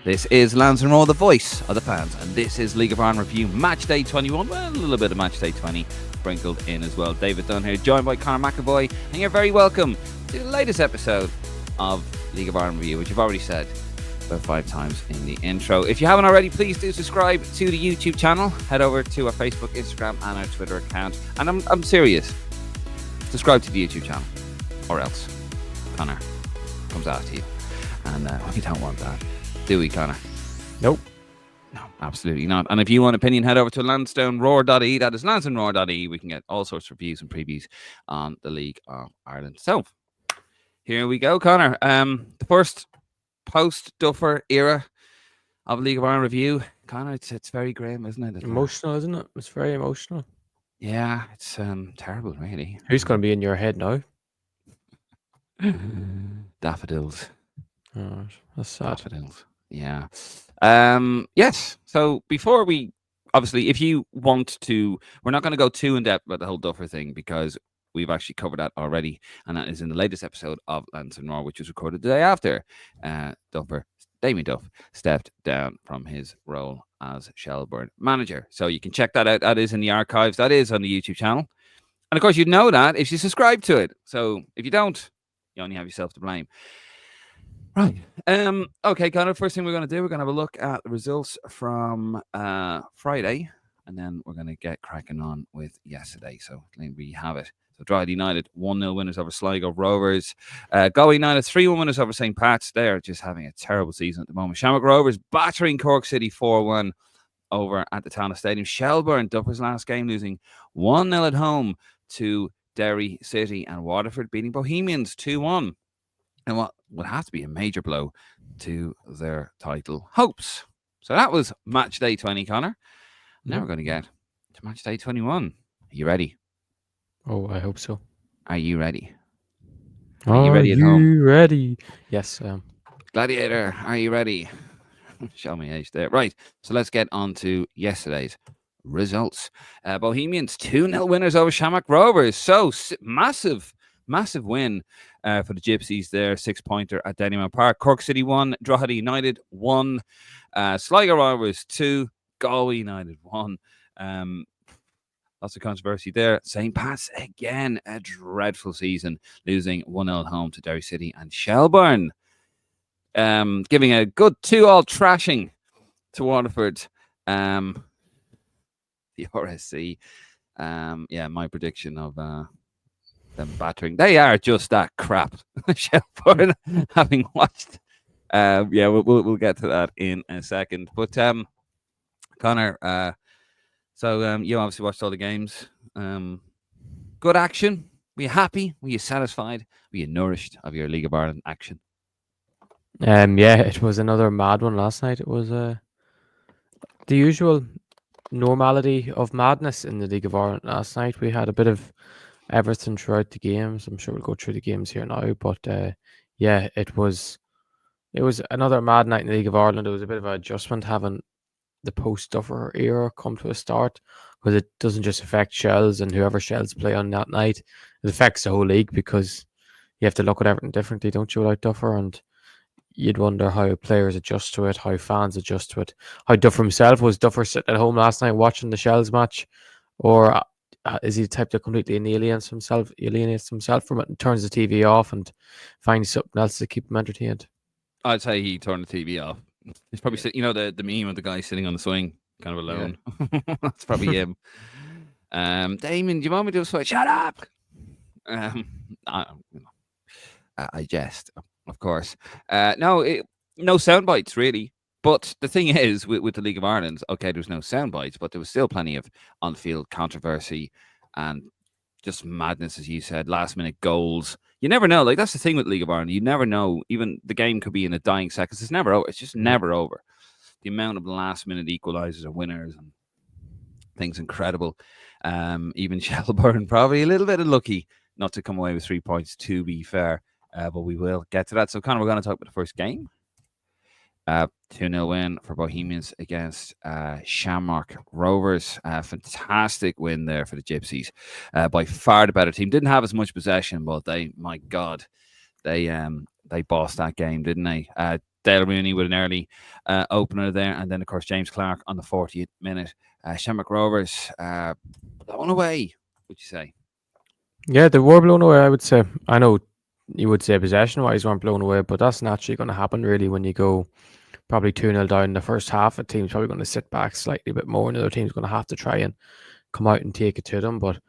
This is Lansdowneroad, the voice of the fans, and this is League of Ireland Review Matchday 21. Well, a little bit of Matchday 20 sprinkled in as well. David Dunn here, joined by Conor McAvoy, and you're very welcome to the latest episode of League of Ireland Review, which I've already said about 5 times in the intro. If you haven't already, please do subscribe to the YouTube channel. Head over to our Facebook, Instagram, and our Twitter account. And I'm serious. Subscribe to the YouTube channel, or else Conor comes after you. And we don't want that. Do we, Conor? Nope. No, absolutely not. And if you want opinion, head over to lansdowneroad.ie. That is lansdowneroad.ie. We can get all sorts of reviews and previews on the League of Ireland. So, here we go, Conor. The first post-Duffer era of League of Ireland review. Conor, it's very grim, isn't it? Emotional, isn't it? It's very emotional. Yeah, it's terrible, really. Who's going to be in your head now? Daffodils. Oh, that's sad. Daffodils. Yeah. Yes. So before we, obviously, if you want to, we're not going to go too in depth about the whole Duffer thing because we've actually covered that already, and that is in the latest episode of Lansdowneroad, which was recorded the day after Damien Duff stepped down from his role as Shelbourne manager. So you can check that out. That is in the archives. That is on the YouTube channel. And of course, you'd know that if you subscribe to it. So if you don't, you only have yourself to blame. Right. Okay, Conor, first thing we're going to do, we're going to have a look at the results from Friday, and then we're going to get cracking on with yesterday. So we have it. So Drogheda United 1-0 winners over Sligo Rovers. Galway United 3-1 winners over St. Pat's. They're just having a terrible season at the moment. Shamrock Rovers battering Cork City 4-1 over at the Tallaght Stadium. Shelbourne, Duffer's last game, losing 1-0 at home to Derry City, and Waterford beating Bohemians 2-1. And what would have to be a major blow to their title hopes. So that was match day 20, Conor. Now we're going to get to match day 21. Are you ready? Oh, I hope so. Are you ready? Are you ready at home? Are you ready? Yes. Gladiator, are you ready? Show me age there. Right. So let's get on to yesterday's results. Bohemians 2-0 winners over Shamrock Rovers. So massive win for the Gypsies there. 6-pointer at Dennyman Park. Cork City 1, Drogheda United 1, Sligo Rovers 2, Galway United 1. Lots of controversy there. St. Pat's again, a dreadful season, losing 1-0 at home to Derry City, and Shelbourne giving a good 2-all trashing to Waterford. The RSC. My prediction of them battering. They are just that crap. Shelbourne, having watched. We'll get to that in a second. But Conor, so you obviously watched all the games. Good action. Were you happy? Were you satisfied? Were you nourished of your League of Ireland action? Yeah, it was another mad one last night. It was the usual normality of madness in the League of Ireland last night. We had a bit of everything throughout the games. I'm sure we'll go through the games here now, but it was another mad night in the League of Ireland. It was a bit of an adjustment having the post-Duffer era come to a start, because it doesn't just affect Shells and whoever Shells play on that night. It affects the whole league, because you have to look at everything differently, don't you, without Duffer? And you'd wonder how players adjust to it, how fans adjust to it, how Duffer himself was. Duffer sitting at home last night watching the Shells match, or is he the type that completely alienates himself from it and turns the TV off and finds something else to keep him entertained? I'd say he turned the TV off. He's probably sitting, the meme of the guy sitting on the swing, kind of alone. Yeah. That's probably him. Damien, do you want me to do a shut up? I jest, of course. No sound bites really. But the thing is, with the League of Ireland, okay, there was no sound bites, but there was still plenty of on-field controversy and just madness, as you said, last-minute goals. You never know. Like, that's the thing with League of Ireland. You never know. Even the game could be in a dying seconds. It's never over. It's just never over. The amount of last-minute equalizers or winners and things incredible. Even Shelbourne probably a little bit unlucky not to come away with 3 points, to be fair. But we will get to that. So, Conor, we're going to talk about the first game. 2-0 win for Bohemians against Shamrock Rovers. Fantastic win there for the Gypsies. By far the better team. Didn't have as much possession, but they bossed that game, didn't they? Dale Rooney with an early opener there, and then of course James Clark on the 40th minute. Shamrock Rovers blown away. Would you say? Yeah, they were blown away, I would say. I know you would say possession-wise weren't blown away, but that's naturally going to happen, really, when you go probably 2-0 down in the first half. A team's probably going to sit back slightly a bit more, and the other team's going to have to try and come out and take it to them. But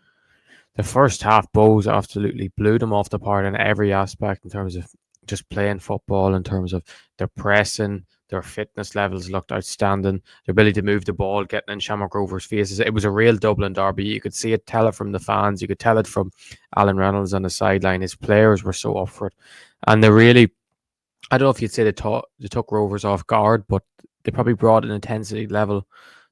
the first half, Bohs absolutely blew them off the park in every aspect in terms of just playing football, in terms of their pressing, their fitness levels looked outstanding, their ability to move the ball, getting in Shamrock Rovers' faces. It was a real Dublin derby. You could see it, tell it from the fans. You could tell it from Alan Reynolds on the sideline. His players were so up for it. And they really, I don't know if you'd say they took Rovers off guard, but they probably brought an intensity level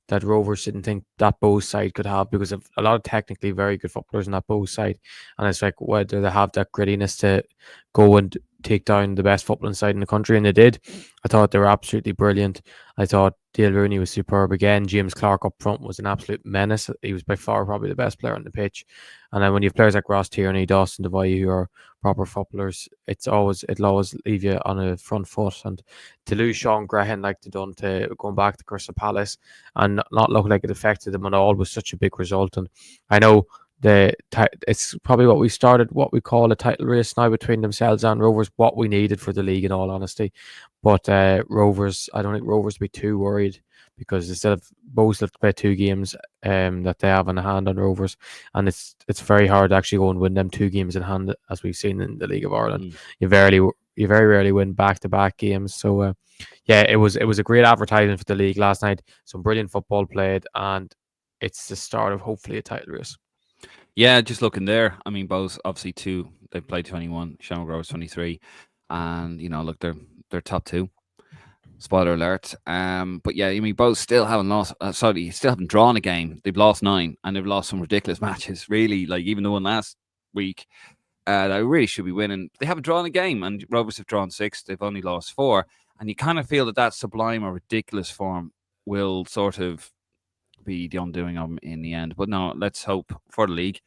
that Rovers didn't think that Bohs side could have, because of a lot of technically very good footballers in that Bohs side. And it's like, whether they have that grittiness to go and take down the best footballing side in the country, and they did. I thought they were absolutely brilliant. I thought Dale Rooney was superb again. James Clark up front was an absolute menace. He was by far probably the best player on the pitch. And then when you have players like Ross Tierney, Dawson Devoy, who are proper footballers, it'll always leave you on a front foot. And to lose Sean Grehan like they done, to going back to Crystal Palace and not look like it affected them at all, was such a big result. And I know it's probably what we call a title race now between themselves and Rovers, what we needed for the league, in all honesty. But Rovers, I don't think Rovers will be too worried, because instead of Bohs have to play 2 games that they have in hand on Rovers, and it's very hard to actually go and win them 2 games in hand, as we've seen in the League of Ireland. You very rarely win back-to-back games. So yeah, it was a great advertisement for the league last night. Some brilliant football played, and it's the start of hopefully a title race. Yeah, just looking there. I mean, Bohs obviously they've played 21, Shamrock Rovers 23, and look, they're top 2. Spoiler alert. But yeah, I mean, Bohs still haven't lost. Still haven't drawn a game. They've lost 9, and they've lost some ridiculous matches. Really, like even the one last week, they really should be winning. They haven't drawn a game, and Rovers have drawn 6. They've only lost 4, and you kind of feel that sublime or ridiculous form will sort of be the undoing of them in the end. But no, let's hope for the league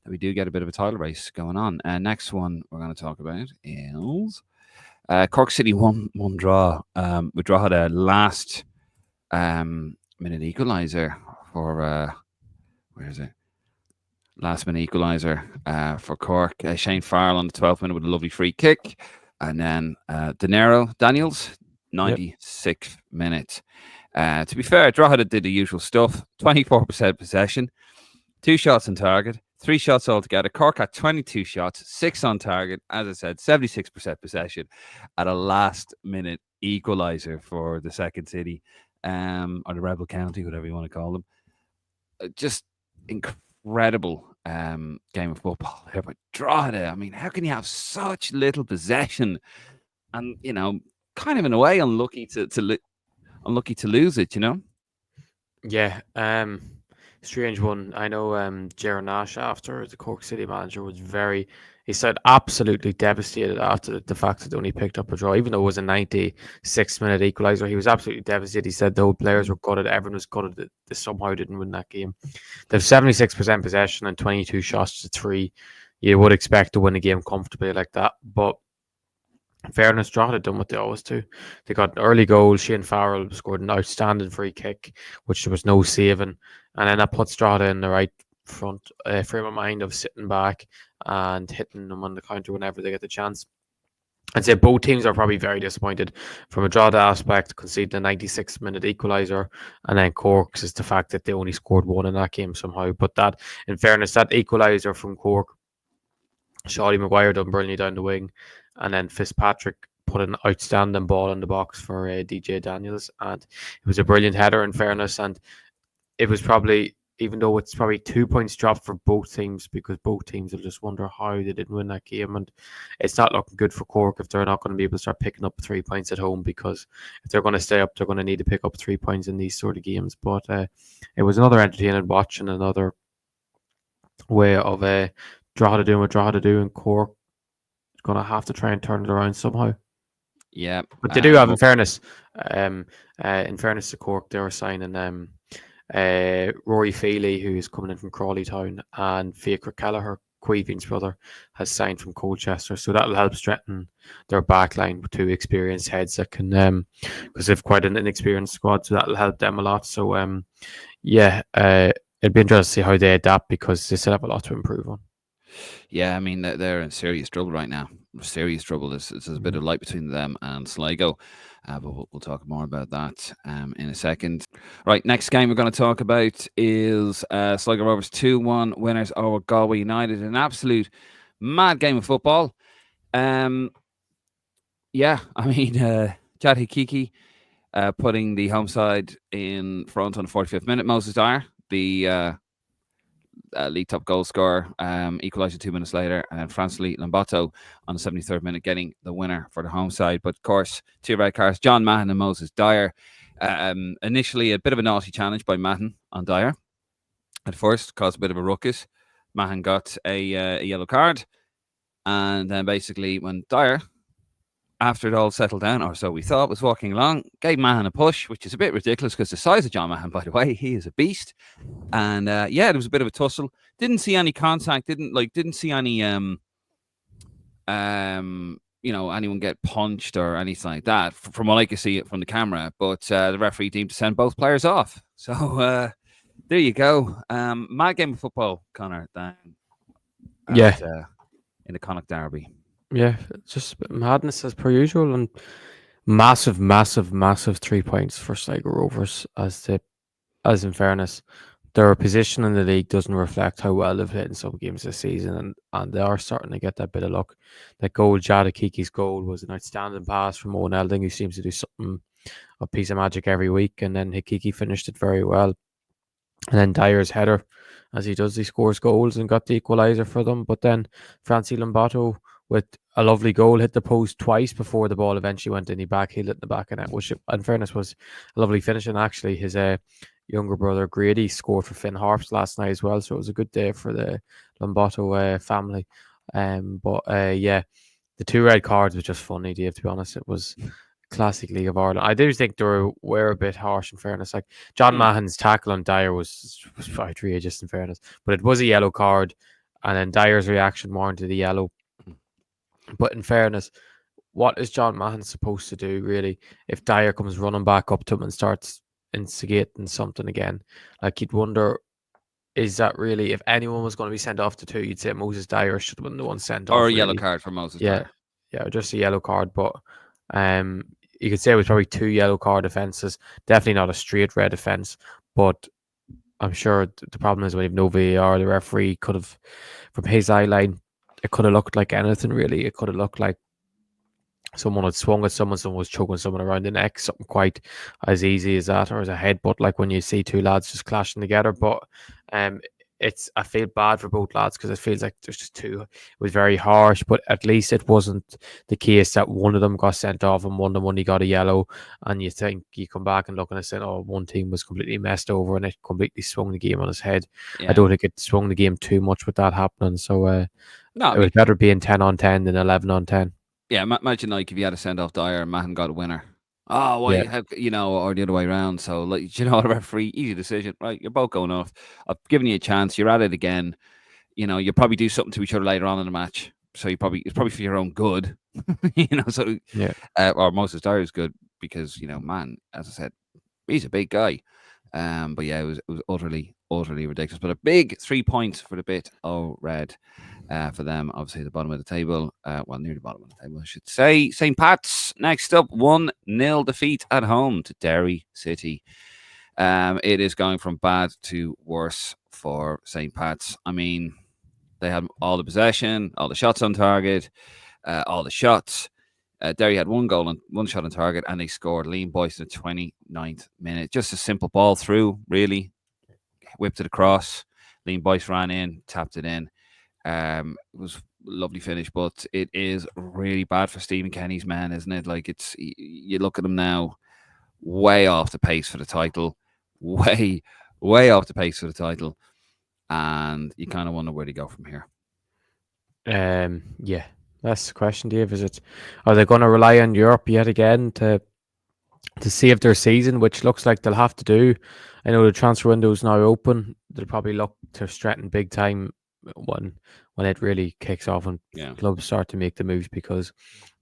that we do get a bit of a title race going on. Next one we're going to talk about is Cork City one draw. We draw had a last minute equaliser for where is it? Last minute equaliser for Cork. Shane Farrell on the 12th minute with a lovely free kick, and then Daniels 96th minute. To be fair, Drogheda did the usual stuff. 24% possession, 2 shots on target, 3 shots altogether. Cork had 22 shots, 6 on target. As I said, 76% possession at a last-minute equaliser for the second city, or the Rebel County, whatever you want to call them. Just incredible game of football here. But Drogheda, I mean, how can you have such little possession and, kind of in a way unlucky to lose it, Yeah, strange one. I know Jaron Nash, after the Cork City manager, he said absolutely devastated after the fact that they only picked up a draw, even though it was a 96-minute equaliser. He was absolutely devastated. He said the whole players were gutted, everyone was gutted that they somehow didn't win that game. They have 76% possession and 22 shots to 3. You would expect to win a game comfortably like that, but in fairness, Drogheda done what they always do. They got an early goal. Shane Farrell scored an outstanding free kick, which there was no saving. And then that puts Drogheda in the right front frame of mind of sitting back and hitting them on the counter whenever they get the chance. I'd say both teams are probably very disappointed from a Drogheda aspect, conceding a 96-minute equaliser, and then Cork's is the fact that they only scored 1 in that game somehow. But that, in fairness, that equaliser from Cork, Shawty Maguire done brilliantly down the wing, and then Fitzpatrick put an outstanding ball in the box for DJ Daniels, and it was a brilliant header, in fairness. And it was probably, even though it's probably 2 points dropped for both teams, because both teams will just wonder how they didn't win that game, and it's not looking good for Cork if they're not going to be able to start picking up 3 points at home, because if they're going to stay up, they're going to need to pick up 3 points in these sort of games. But it was another entertaining watch, and another way of Drogheda doing what Drogheda do, and Cork going to have to try and turn it around somehow. Yeah, but they do have, in fairness to Cork, they were signing Rory Feely, who is coming in from Crawley Town, and Fiacre Kelleher Queeving's brother, has signed from Colchester, so that'll help strengthen their back line with two experienced heads that can, because they've quite an inexperienced squad, so that'll help them a lot. So yeah, it'd be interesting to see how they adapt because they still have a lot to improve on. Yeah, I mean they're in serious trouble right now. Serious trouble. There's a bit of light between them and Sligo, but we'll talk more about that in a second. Right, next game we're going to talk about is Sligo Rovers 2-1 winners over Galway United. An absolute mad game of football. Yeah, I mean Chad Hikiki putting the home side in front on the 45th minute. Moses Dyer, the league top goal scorer, equalised 2 minutes later, and then Francis Lambato on the 73rd minute getting the winner for the home side. But of course, two red cards, John Mahon and Moses Dyer. Initially, a bit of a naughty challenge by Mahon on Dyer. At first, caused a bit of a ruckus. Mahon got a yellow card, and then basically when Dyer, after it all settled down, or so we thought, was walking along, gave Mahon a push, which is a bit ridiculous because the size of John Mahon, by the way, he is a beast. And yeah, there was a bit of a tussle. Didn't see any contact. Didn't see any anyone get punched or anything like that from what I could see from the camera. But the referee deemed to send both players off. So there you go. Mad game of football, Conor. Yeah. In the Connacht Derby. Yeah, just madness as per usual, and massive 3 points for Sligo Rovers. As in fairness, their position in the league doesn't reflect how well they've played in some games this season, and they are starting to get that bit of luck. That goal, Jadakiki's goal, was an outstanding pass from Owen Elding, who seems to do something, a piece of magic every week, and then Hikiki finished it very well. And then Dyer's header, as he does, he scores goals and got the equaliser for them. But then Francis Lambato, with a lovely goal, hit the post twice before the ball eventually went in. He backheeled it in the back of net, which, in fairness, was a lovely finish. And actually, his younger brother Grady scored for Finn Harps last night as well. So it was a good day for the Lambato family. But yeah, the two red cards was just funny, Dave, to be honest. It was classic League of Ireland. I do think they were a bit harsh, in fairness. Like John Mahon's tackle on Dyer was probably outrageous, in fairness, but it was a yellow card, and then Dyer's reaction warranted the yellow. But in fairness, what is John Mahon supposed to do, really, if Dyer comes running back up to him and starts instigating something again? Like, you'd wonder, is that really, if anyone was going to be sent off to two, you'd say Moses Dyer should have been the one sent off. Or a yellow card for Moses Dyer. Yeah, just a yellow card. But you could say it was probably two yellow card offences. Definitely not a straight red offence. But I'm sure the problem is when you have no VAR, the referee could have, from his eye line, it could have looked like anything, really. It could have looked like someone had swung at someone was choking someone around the neck, something quite as easy as that, or as a headbutt, like when you see two lads just clashing together. But I feel bad for both lads because it feels like there's just two. It was very harsh, but at least it wasn't the case that one of them got sent off and one of them only got a yellow. And you think you come back and look and say, oh, one team was completely messed over and it completely swung the game on its head. Yeah. I don't think it swung the game too much with that happening. So it was better being 10-on-10 than 11-on-10. Yeah, imagine like if you had to send off Dyer and Mahon got a winner. Oh, why? Yeah. Or the other way around. So, like, the referee, easy decision, right? You're both going off. I've given you a chance. You're at it again. You'll probably do something to each other later on in the match. So it's probably for your own good. So yeah. Or Moses Dyer is good because man, as I said, he's a big guy. But yeah, it was utterly ridiculous. But a big 3 points for the bit red. For them, obviously the bottom of the table, near the bottom of the table, I should say. St. Pat's next up, 1-0 defeat at home to Derry City. It is going from bad to worse for St. Pat's. I mean, they had all the possession, all the shots on target, all the shots. Derry had one goal and one shot on target, and they scored. Liam Boyce in the 29th minute. Just a simple ball through, really. Whipped it across. Liam Boyce ran in, tapped it in. It was a lovely finish, but it is really bad for Stephen Kenny's men, isn't it? Like, you look at them now, way off the pace for the title, way off the pace for the title, and you kind of wonder where they go from here. Yeah, that's the question, Dave. Are they going to rely on Europe yet again to save their season, which looks like they'll have to do? I know the transfer window is now open. They'll probably look to strengthen big time when it really kicks off and Yeah. clubs start to make the moves, because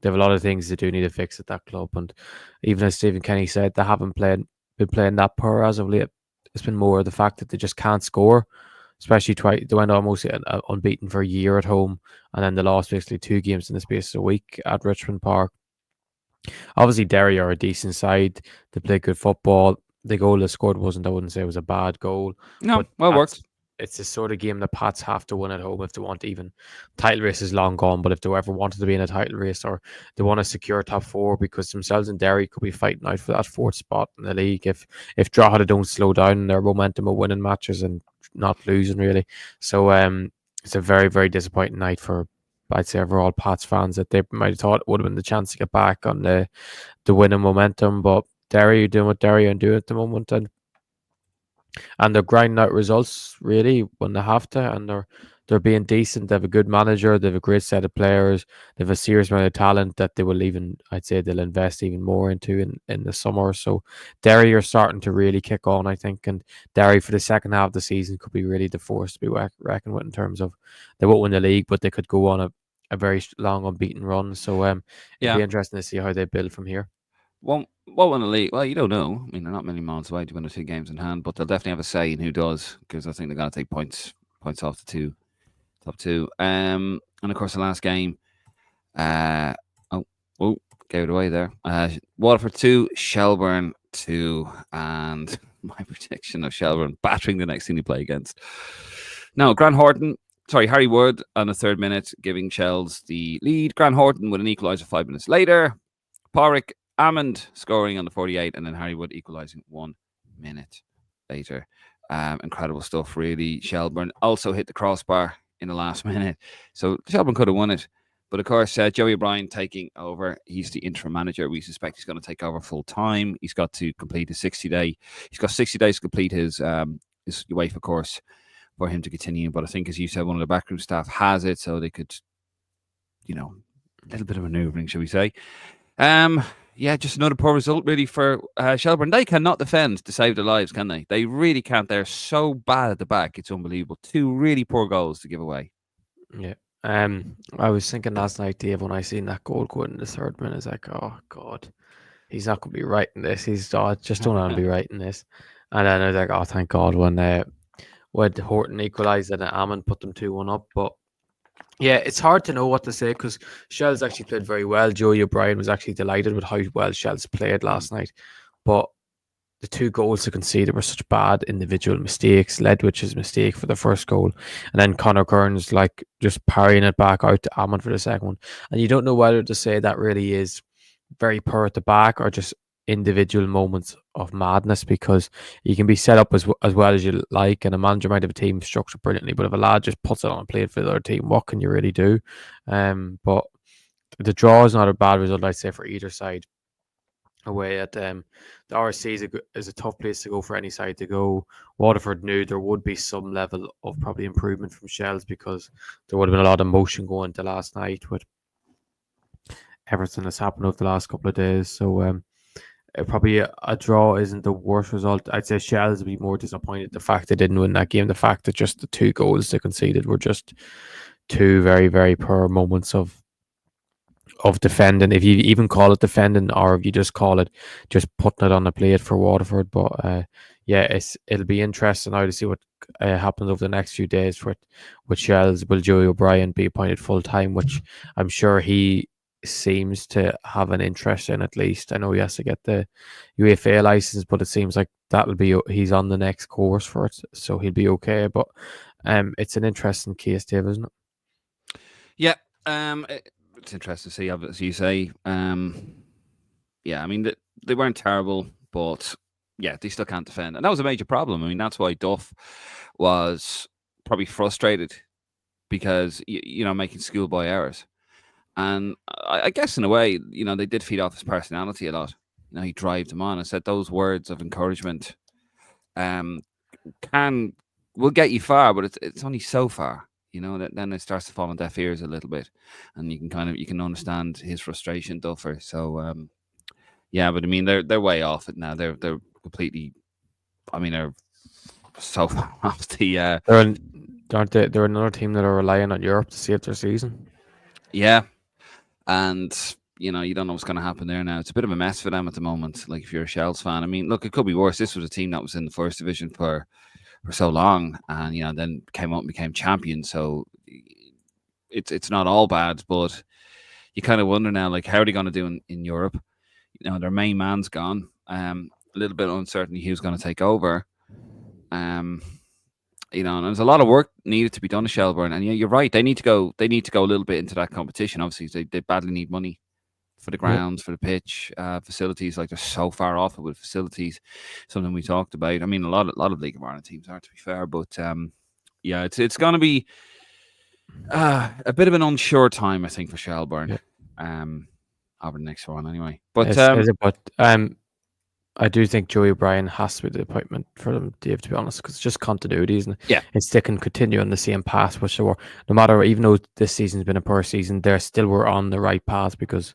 they have a lot of things they do need to fix at that club. And even as Stephen Kenny said, they haven't been playing that poor as of late. It's been more the fact that they just can't score, especially they went almost unbeaten for a year at home, and then they lost basically 2 games in the space of a week at Richmond Park. Obviously, Derry are a decent side. They play good football. The goal they scored wasn't, I wouldn't say it was a bad goal, No, but well worked. it's the sort of game the Pats have to win at home if they want to even. Title race is long gone, but if they ever wanted to be in a title race, or they want to secure top four, because themselves and Derry could be fighting out for that fourth spot in the league if Drogheda don't slow down their momentum of winning matches and not losing really. So it's a very, very disappointing night for, I'd say, overall Pats fans, that they might have thought it would have been the chance to get back on the winning momentum, but Derry doing what Derry are doing at the moment, and they're grinding out results really when they have to, and they're being decent. They have a good manager, they have a great set of players, they have a serious amount of talent that they will even, I'd say, they'll invest even more into in the summer. So Derry are starting to really kick on, I think, and Derry for the second half of the season could be really the force to be reckoned with, in terms of they won't win the league, but they could go on a very long unbeaten run. So it'd Yeah. be interesting to see how they build from here. Won't win the league. Well, you don't know. I mean, they're not many miles away to win the 2 games in hand, but they'll definitely have a say in who does, because I think they're going to take points off the top two. And of course, the last game. Uh, oh, oh, gave it away there. Waterford 2, Shelbourne 2, and my prediction of Shelbourne battering the next team they play against. Now, Harry Wood on the 3rd minute, giving Shells the lead. Grant Horton with an equaliser 5 minutes later. Pádraig Amond scoring on the 48th, and then Harry Wood equalising 1 minute later. Incredible stuff, really. Shelbourne also hit the crossbar in the last minute, so Shelbourne could have won it. But of course, Joey O'Brien taking over. He's the interim manager. We suspect he's going to take over full time. He's got to complete his 60-day. He's got 60 days to complete his UEFA course for him to continue. But I think, as you said, one of the backroom staff has it, so they could, a little bit of manoeuvring, shall we say. Yeah, just another poor result, really, for Shelbourne. They cannot defend to save their lives, can they? They really can't. They're so bad at the back. It's unbelievable. 2 really poor goals to give away. Yeah. I was thinking last night, Dave, when I seen that goal go in the 3rd minute, I was like, oh God, he's not going to be writing this. Just don't want to be writing this. And then I was like, oh, thank God, when Horton equalised and Amon put them 2-1 up. But yeah, it's hard to know what to say, because Shell's actually played very well. Joey O'Brien was actually delighted with how well Shell's played last night. But the 2 goals they conceded were such bad individual mistakes. Ledwich's mistake for the first goal, and then Conor Kearns just parrying it back out to Amon for the second one. And you don't know whether to say that really is very poor at the back, or just individual moments of madness, because you can be set up as well as you like, and a manager might have a team structured brilliantly, but if a lad just puts it on a plate for the other team, what can you really do? But the draw is not a bad result, I'd say, for either side. Away at the RSC is a tough place to go for any side to go. Waterford knew there would be some level of probably improvement from Shells, because there would have been a lot of motion going to last night with everything that's happened over the last couple of days. So probably a draw isn't the worst result. I'd say Shells would be more disappointed the fact they didn't win that game. The fact that just the 2 goals they conceded were just 2 very, very poor moments of defending, if you even call it defending, or if you just call it just putting it on the plate for Waterford. But yeah, it'll be interesting now to see what happens over the next few days with Shells. Will Joey O'Brien be appointed full time, which I'm sure he seems to have an interest in, at least. I know he has to get the UEFA license, but it seems like he's on the next course for it, so he'll be okay. But it's an interesting case, Dave, isn't it? Yeah. It's interesting to see, as you say. Yeah, I mean, they weren't terrible, but yeah, they still can't defend. And that was a major problem. I mean, that's why Duff was probably frustrated, because, making schoolboy errors. And I guess in a way, they did feed off his personality a lot. He drove them on. I said those words of encouragement um, will get you far, but it's only so far. That then it starts to fall on deaf ears a little bit, and you can understand his frustration, Duffer. So yeah, but I mean they're way off it now. They're completely. I mean they're so far off the. They're in aren't they? They're another team that are relying on Europe to save their season. Yeah, and you don't know what's going to happen there now. It's a bit of a mess for them at the moment. Like if you're a Shells fan, I mean, look, it could be worse. This was a team that was in the first division for so long, and then came up and became champion. So it's not all bad, but you kind of wonder now, like, how are they going to do in Europe? Their main man's gone. A little bit of uncertainty who's going to take over. And there's a lot of work needed to be done at Shelbourne. And yeah, you're right. They need to go a little bit into that competition. Obviously, they badly need money for the grounds, for the pitch, facilities. Like, they're so far off it with facilities. Something we talked about. I mean, a lot of League of Ireland teams are, to be fair, but yeah, it's going to be a bit of an unsure time, I think, for Shelbourne. Over the next one, anyway. But I do think Joey O'Brien has to be the appointment for them, Dave, to be honest, because it's just continuity, isn't it? Yeah. It's they can continue on the same path, which they were, no matter, even though this season's been a poor season, they still were on the right path because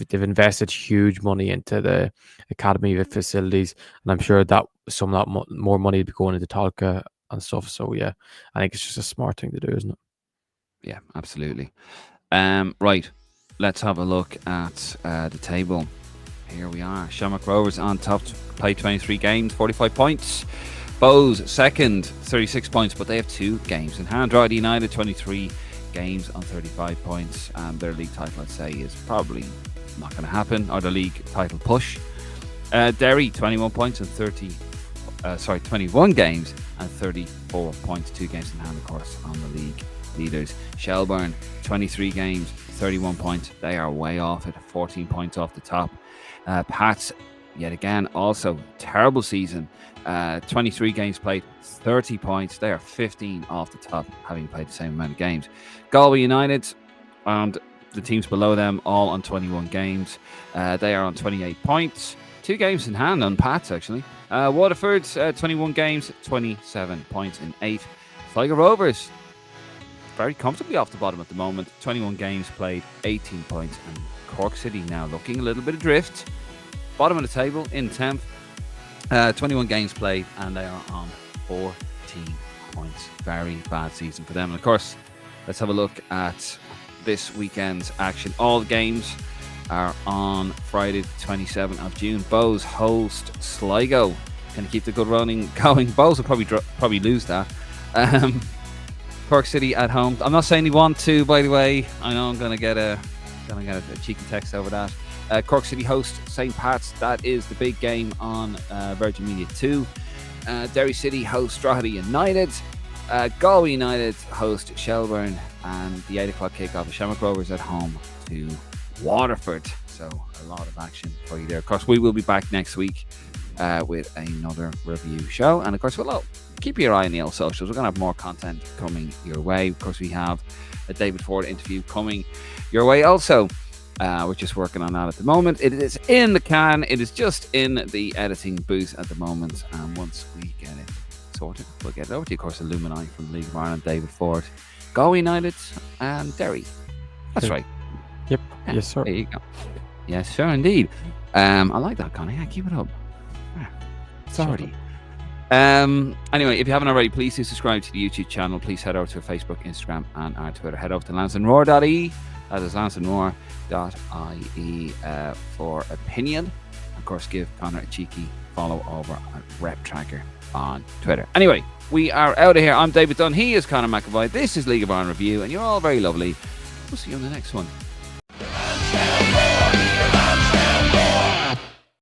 they've invested huge money into the academy facilities, and I'm sure that some of that more money would be going into Talca and stuff. So yeah, I think it's just a smart thing to do, isn't it? Yeah, absolutely. Right, let's have a look at the table. Here we are. Shamrock Rovers on top, played 23 games, 45 points. Bohs second, 36 points, but they have 2 games in hand. Drogheda United, 23 games on 35 points. And their league title, I'd say, is probably not going to happen, or the league title push. Derry, 21 points and 21 games and 34 points. 2 games in hand, of course, on the league leaders. Shelbourne, 23 games, 31 points. They are way off it, 14 points off the top. Pats, yet again, also terrible season. 23 games played, 30 points. They are 15 off the top, having played the same amount of games. Galway United and the teams below them all on 21 games. They are on 28 points. 2 games in hand on Pats, actually. Waterford, 21 games, 27 points in 8th. Sligo Rovers, very comfortably off the bottom at the moment. 21 games played, 18 points. And Cork City now looking a little bit adrift. Bottom of the table in 10th. 21 games played, and they are on 14 points. Very bad season for them. And of course, let's have a look at this weekend's action. All the games are on Friday, the 27th of June. Bohs host Sligo. Can keep the good running going? Bohs will probably lose that. Cork City at home. I'm not saying they want to, by the way. I know I'm going to get a cheeky text over that. Cork City host St. Pat's. That is the big game on Virgin Media 2. Derry City host Drogheda United. Galway United host Shelbourne. And the 8 o'clock kickoff of Shamrock Rovers at home to Waterford. So a lot of action for you there. Of course, we will be back next week with another review show. And of course, we'll keep your eye on the old socials. We're going to have more content coming your way. Of course, we have a David Ford interview coming your way also. We're just working on that at the moment. It is in the can. It is just in the editing booth at the moment. And once we get it sorted, we'll get it over to you. Of course, Alumni from the League of Ireland, David Ford, Galway United and Derry. That's right. Yep. Yeah, yes, sir. There you go. Yes, sir, indeed. I like that, Conor. Yeah, keep it up. Sorry. Anyway, if you haven't already, please do subscribe to the YouTube channel. Please head over to our Facebook, Instagram, and our Twitter. Head over to lansdowneroad.ie. That is lansdowneroad.ie for opinion. Of course, give Conor a cheeky follow over at Rep Tracker on Twitter. Anyway, we are out of here. I'm David Dunn. He is Conor McAvoy. This is League of Ireland Review, and you're all very lovely. We'll see you on the next one.